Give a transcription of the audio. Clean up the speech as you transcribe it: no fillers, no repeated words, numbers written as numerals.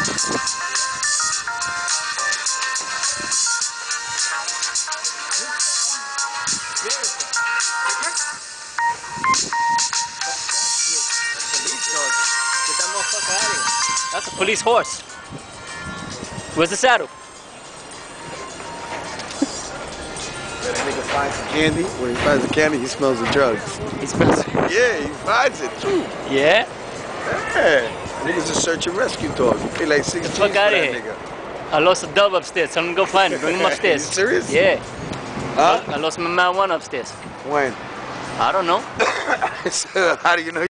Get that motherfucker out of here. That's a police horse. Where's the saddle? That nigga finds some candy. When he finds the candy, he smells the drugs. He smells it. Yeah, he finds it too. Yeah? Yeah. Niggas a search and rescue dog. You pay like 16 fuck for outta that here. nigga. I lost a dove upstairs. Tell him to go find it. Bring him upstairs. You serious? Yeah. Huh? I lost my man one upstairs. When? I don't know. So, how do you know?